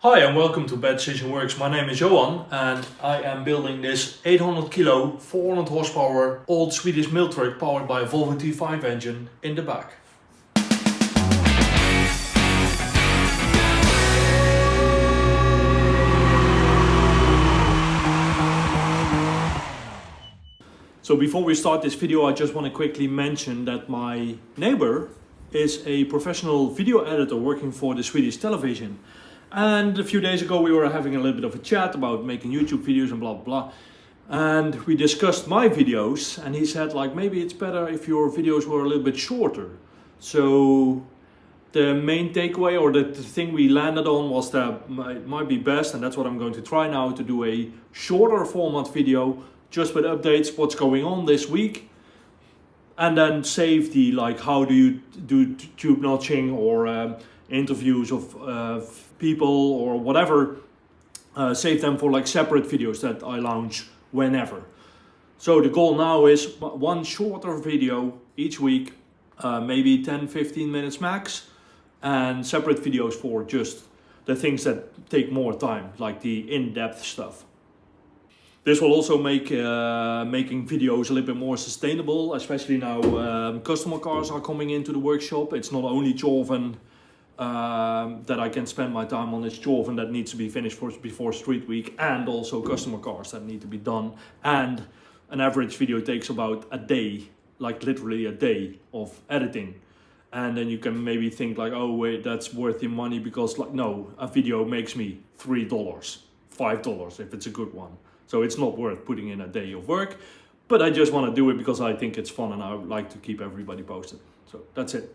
Hi and welcome to Bad Decision Works. My name is Johan and I am building this 800 kilo, 400 horsepower old Swedish Mailtruck powered by a Volvo T5 engine in the back. So before we start this video, I just want to quickly mention that my neighbor is a professional video editor working for the Swedish television. And a few days ago we were having a little bit of a chat about making YouTube videos and blah blah. And we discussed my videos and he said like maybe it's better if your videos were a little bit shorter. So the main takeaway or the thing we landed on was that it might be best, and that's what I'm going to try now, to do a shorter format video just with updates, what's going on this week. And then save the like how do you do tube notching or interviews of people or whatever, save them for like separate videos that I launch whenever. So the goal now is one shorter video each week, maybe 10-15 minutes max, and separate videos for just the things that take more time, like the in-depth stuff. This will also make making videos a little bit more sustainable, especially now customer cars are coming into the workshop. It's not only Jorven that I can spend my time on, it's Jorven that needs to be finished before Street Week, and also customer cars that need to be done. And an average video takes about a day, like literally a day of editing. And then you can maybe think like, oh wait, that's worth your money, because like no, a video makes me $3, $5 if it's a good one. So it's not worth putting in a day of work, but I just want to do it because I think it's fun and I would like to keep everybody posted. So that's it.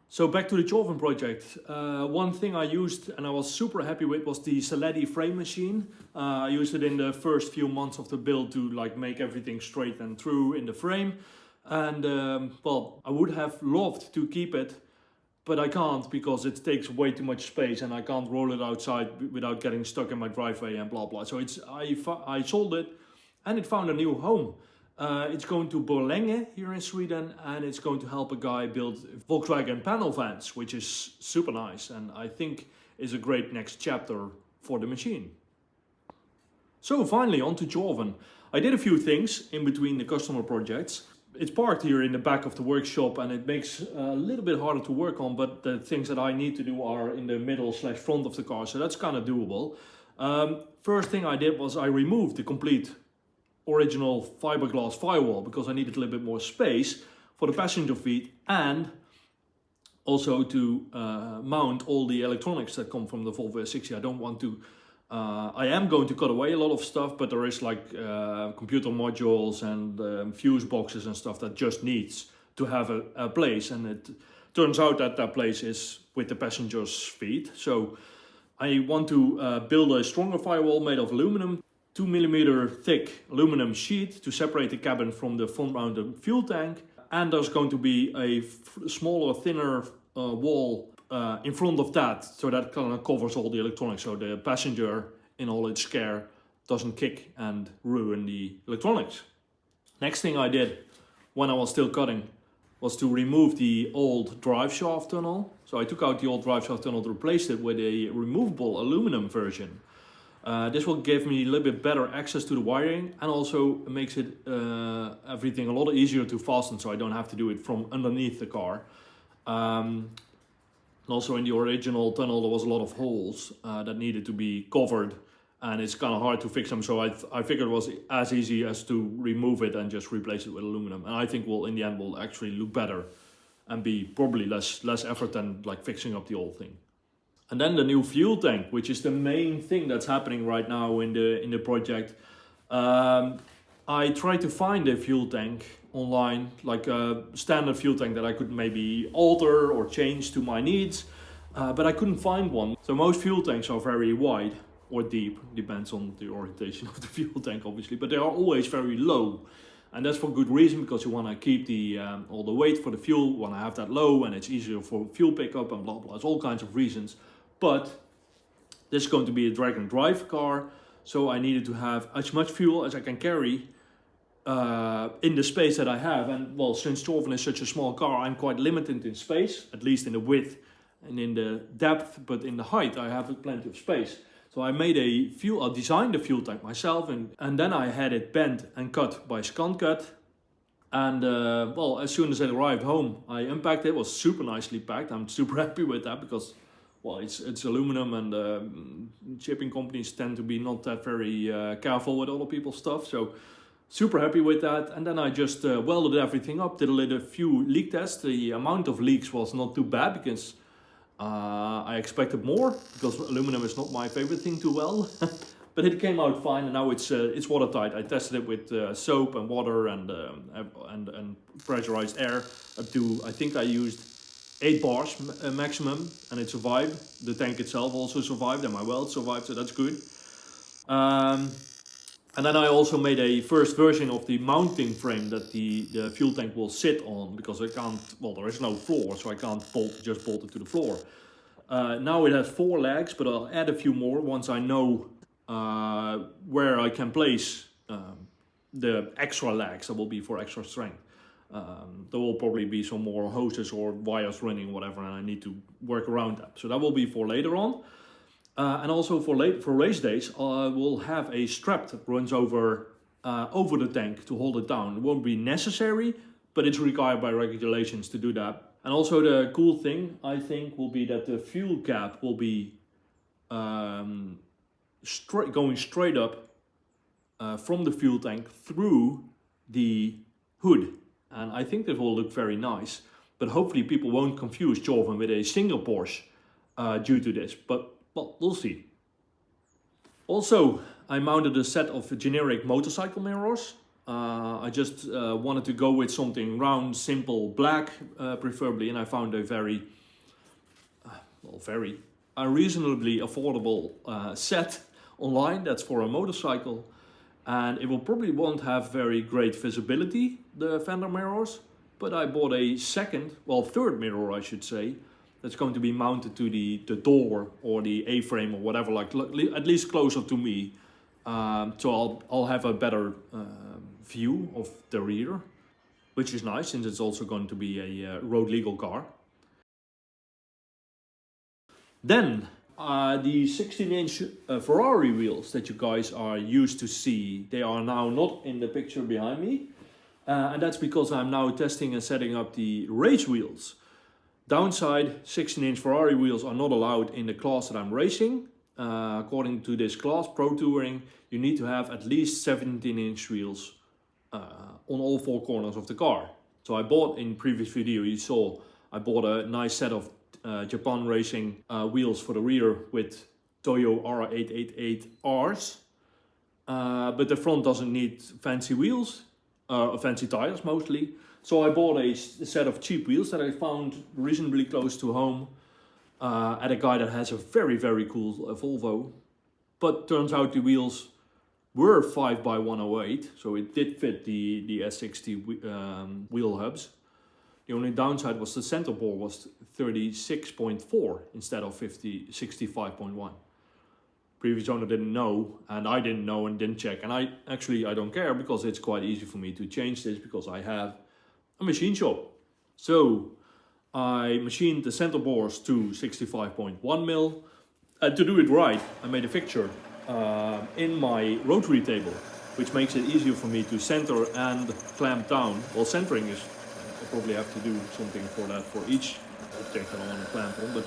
So back to the Jorven project. One thing I used and I was super happy with was the Saletti frame machine. I used it in the first few months of the build to like make everything straight and true in the frame. And well, I would have loved to keep it, but I can't because it takes way too much space and I can't roll it outside without getting stuck in my driveway and blah blah. So I sold it and it found a new home. It's going to Borlänge here in Sweden, and it's going to help a guy build Volkswagen panel vans, which is super nice and I think is a great next chapter for the machine. So finally on to Jorven. I did a few things in between the customer projects. It's parked here in the back of the workshop and it makes a little bit harder to work on, but the things that I need to do are in the middle/front of the car, so that's kind of doable. First thing I did was I removed the complete original fiberglass firewall because I needed a little bit more space for the passenger feet and also to mount all the electronics that come from the Volvo S60. I don't want to I am going to cut away a lot of stuff, but there is like computer modules and fuse boxes and stuff that just needs to have a place, and it turns out that that place is with the passenger's feet. So I want to build a stronger firewall made of aluminum, 2mm thick aluminum sheet to separate the cabin from the front mounted fuel tank, and there's going to be a smaller, thinner wall in front of that, so that kind of covers all the electronics, so the passenger in all its care doesn't kick and ruin the electronics. Next thing I did when I was still cutting was to remove the old driveshaft tunnel. So I took out the old driveshaft tunnel to replace it with a removable aluminum version. This will give me a little bit better access to the wiring and also makes it everything a lot easier to fasten, so I don't have to do it from underneath the car. Also in the original tunnel there was a lot of holes that needed to be covered, and it's kind of hard to fix them, so I figured it was as easy as to remove it and just replace it with aluminum, and I think in the end will actually look better and be probably less effort than like fixing up the old thing. And then the new fuel tank, which is the main thing that's happening right now in the project. I tried to find a fuel tank online, like a standard fuel tank that I could maybe alter or change to my needs, but I couldn't find one. So most fuel tanks are very wide or deep, depends on the orientation of the fuel tank obviously, but they are always very low. And that's for good reason, because you want to keep the all the weight for the fuel, you want to have that low, and it's easier for fuel pickup and blah blah. It's all kinds of reasons. But this is going to be a drag and drive car, so I needed to have as much fuel as I can carry in the space that I have. And well, since Jorven is such a small car, I'm quite limited in space, at least in the width and in the depth, but in the height I have plenty of space. So I designed the fuel tank myself, and then I had it bent and cut by scan cut. And well, as soon as it arrived home, I unpacked it. It was super nicely packed. I'm super happy with that because, well, it's aluminum, and shipping companies tend to be not that very careful with other people's stuff. So super happy with that. And then I just welded everything up, did a few leak tests. The amount of leaks was not too bad because I expected more, because aluminum is not my favorite thing to weld. But it came out fine, and now it's watertight. I tested it with soap and water and pressurized air up to, I think I used 8 bars maximum, and it survived. The tank itself also survived, and my weld survived, so that's good. And then I also made a first version of the mounting frame that the fuel tank will sit on, because I can't, well, there is no floor, so I can't just bolt it to the floor. Now it has 4 legs, but I'll add a few more once I know where I can place the extra legs that will be for extra strength. There will probably be some more hoses or wires running, whatever, and I need to work around that. So that will be for later on. And also for race days, we'll have a strap that runs over the tank to hold it down. It won't be necessary, but it's required by regulations to do that. And also the cool thing, I think, will be that the fuel cap will be going straight up from the fuel tank through the hood, and I think that will look very nice. But hopefully people won't confuse Joven with a single Porsche due to this, but well, we'll see. Also, I mounted a set of generic motorcycle mirrors. I just wanted to go with something round, simple, black preferably, and I found a very reasonably affordable set online that's for a motorcycle, and it will probably won't have very great visibility, the fender mirrors, but I bought a third mirror I should say, that's going to be mounted to the door or the A-frame or whatever, like at least closer to me, so I'll have a better view of the rear, which is nice since it's also going to be a road legal car. Then the 16-inch Ferrari wheels that you guys are used to see, they are now not in the picture behind me. And that's because I'm now testing and setting up the race wheels. Downside, 16-inch Ferrari wheels are not allowed in the class that I'm racing. According to this class, Pro Touring, you need to have at least 17-inch wheels on all 4 corners of the car. So I bought, in previous video you saw, I bought a nice set of Japan Racing wheels for the rear with Toyo R888Rs, but the front doesn't need fancy wheels, fancy tires mostly. So I bought a set of cheap wheels that I found reasonably close to home at a guy that has a very cool Volvo. But turns out the wheels were 5x108, so it did fit the S60 wheel hubs. The only downside was the center bore was 36.4 instead of 65.1. Previous owner didn't know, and I didn't know and didn't check. And I don't care, because it's quite easy for me to change this because I have a machine shop. So I machined the center bores to 65.1 mil. To do it right, I made a fixture in my rotary table, which makes it easier for me to center and clamp down. Well, centering is, I probably have to do something for that for each object that I want to clamp on, but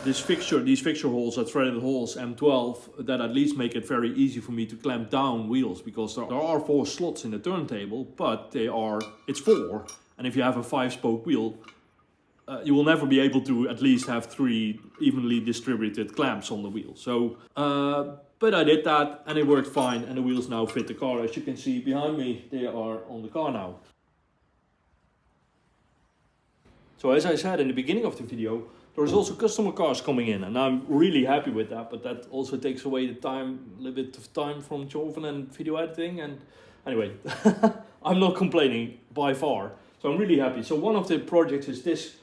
these fixture holes are threaded holes M12 that at least make it very easy for me to clamp down wheels, because there are 4 slots in the turntable, but it's 4, and if you have a 5-spoke wheel, you will never be able to at least have 3 evenly distributed clamps on the wheel. So, but I did that and it worked fine, and the wheels now fit the car. As you can see behind me, they are on the car now. So as I said in the beginning of the video, there's also customer cars coming in, and I'm really happy with that, but that also takes away the time, a little bit of time from Joven and video editing, and anyway, I'm not complaining by far, so I'm really happy. So one of the projects is this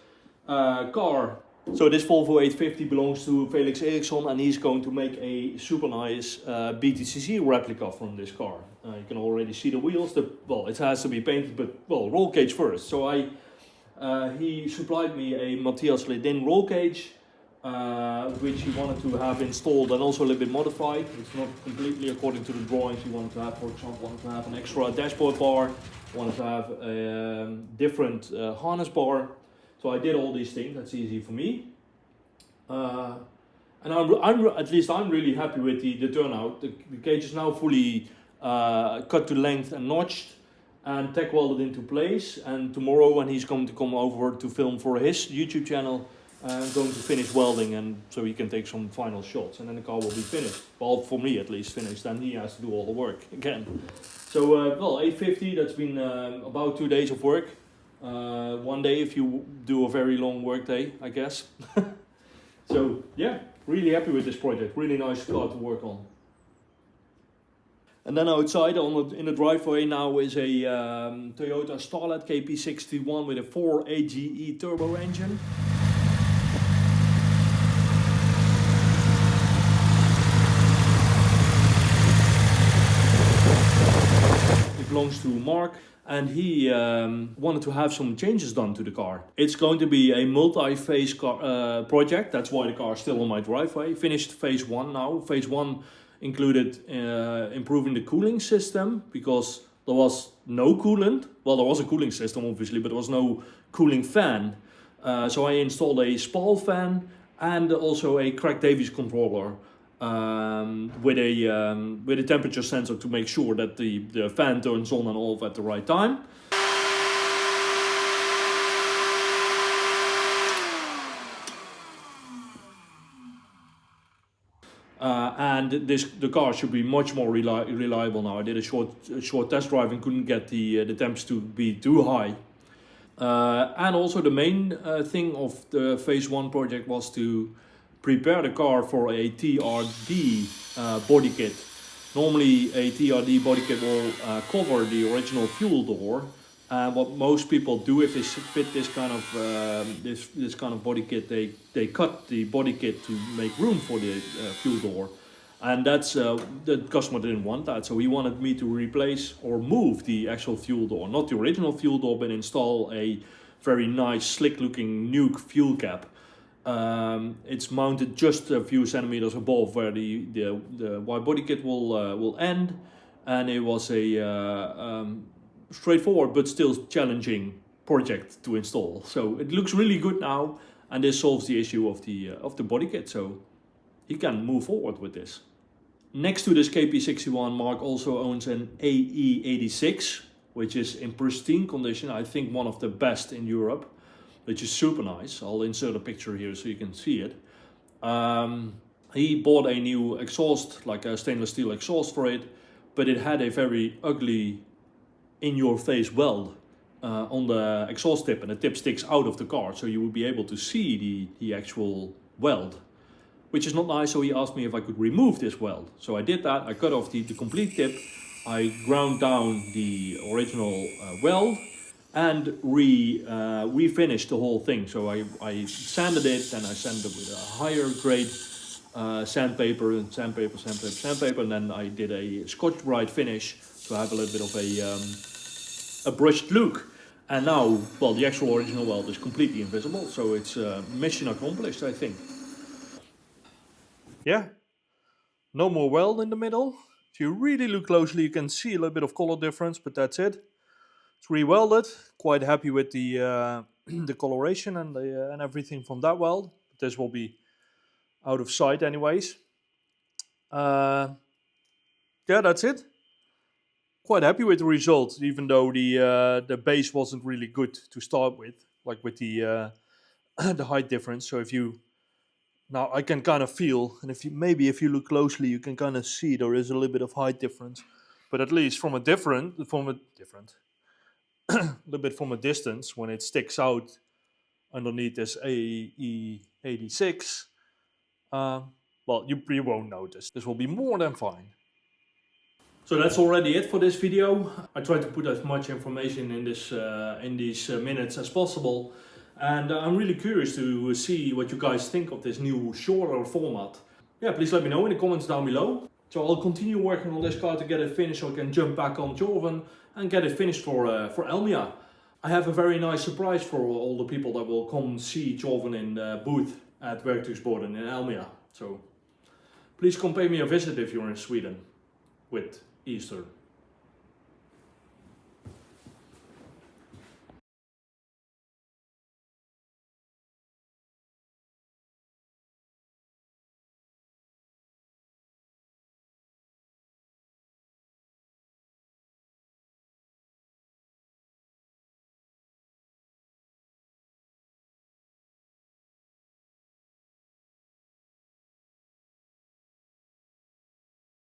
car. So this Volvo 850 belongs to Felix Eriksson, and he's going to make a super nice BTCC replica from this car. You can already see the wheels. Well, it has to be painted, but well, roll cage first. So I he supplied me a Matthias Ledin roll cage, which he wanted to have installed and also a little bit modified. It's not completely according to the drawings. He wanted to have, for example, an extra dashboard bar, wanted to have a different harness bar. So I did all these things. That's easy for me. And I'm really happy with the turnout. The cage is now fully cut to length and notched and tack welded into place. And tomorrow, when he's going to come over to film for his YouTube channel, I'm going to finish welding, and so he can take some final shots, and then the car will be finished. Well, for me at least finished. Then he has to do all the work again. So well, 850. That's been about 2 days of work. 1 day if you do a very long work day, I guess. So yeah, really happy with this project. Really nice car to work on. And then outside in the driveway now is a Toyota Starlet KP61 with a 4 AGE turbo engine. It belongs to Mark, and he wanted to have some changes done to the car. It's going to be a multi-phase project. That's why the car is still on my driveway. Finished phase 1 now. Phase 1 included improving the cooling system, because there was no coolant. Well, there was a cooling system obviously, but there was no cooling fan. So I installed a SPAL fan and also a Craig Davies controller with a temperature sensor to make sure that the fan turns on and off at the right time. And the car should be much more reliable now. I did a short test drive and couldn't get the temps to be too high. And also the main thing of the phase 1 project was to prepare the car for a TRD body kit. Normally a TRD body kit will cover the original fuel door. What most people do if they fit this kind of body kit, they cut the body kit to make room for the fuel door, and that's the customer didn't want that, so he wanted me to replace or move the actual fuel door, not the original fuel door, but install a very nice, slick-looking new fuel cap. It's mounted just a few centimeters above where the wide body kit will end, and it was a straightforward but still challenging project to install. So it looks really good now, and this solves the issue of the body kit, so he can move forward with this. Next to this KP61, Mark also owns an AE86, which is in pristine condition. I think one of the best in Europe, which is super nice. I'll insert a picture here so you can see it. He bought a new exhaust, like a stainless steel exhaust for it, but it had a very ugly in-your-face weld on the exhaust tip, and the tip sticks out of the car, so you would be able to see the actual weld, which is not nice. So he asked me if I could remove this weld. So I did that. I cut off the complete tip. I ground down the original weld and refinished the whole thing. So I sanded it, and I sanded it with a higher grade sandpaper, and then I did a Scotch-Brite finish to have a little bit of a brushed look. And now, well, the actual original weld is completely invisible, so it's mission accomplished, I think. Yeah, no more weld in the middle. If you really look closely, you can see a little bit of color difference, but that's it. It's re-welded. Quite happy with the the coloration and everything from that weld. This will be out of sight anyways. Yeah, that's it. Quite happy with the results, even though the base wasn't really good to start with, like with the the height difference. So if you now I can kind of feel, and if you look closely, you can kind of see there is a little bit of height difference. But at least from a little bit from a distance, when it sticks out underneath this AE86, well, you won't notice. This will be more than fine. So that's already it for this video. I tried to put as much information in these minutes as possible, and I'm really curious to see what you guys think of this new shorter format. Yeah, please let me know in the comments down below. So I'll continue working on this car to get it finished so I can jump back on Jorven and get it finished for Elmia. I have a very nice surprise for all the people that will come see Tjolven in the booth at Werktuigsborden in Elmia. So please come pay me a visit if you're in Sweden with Easter.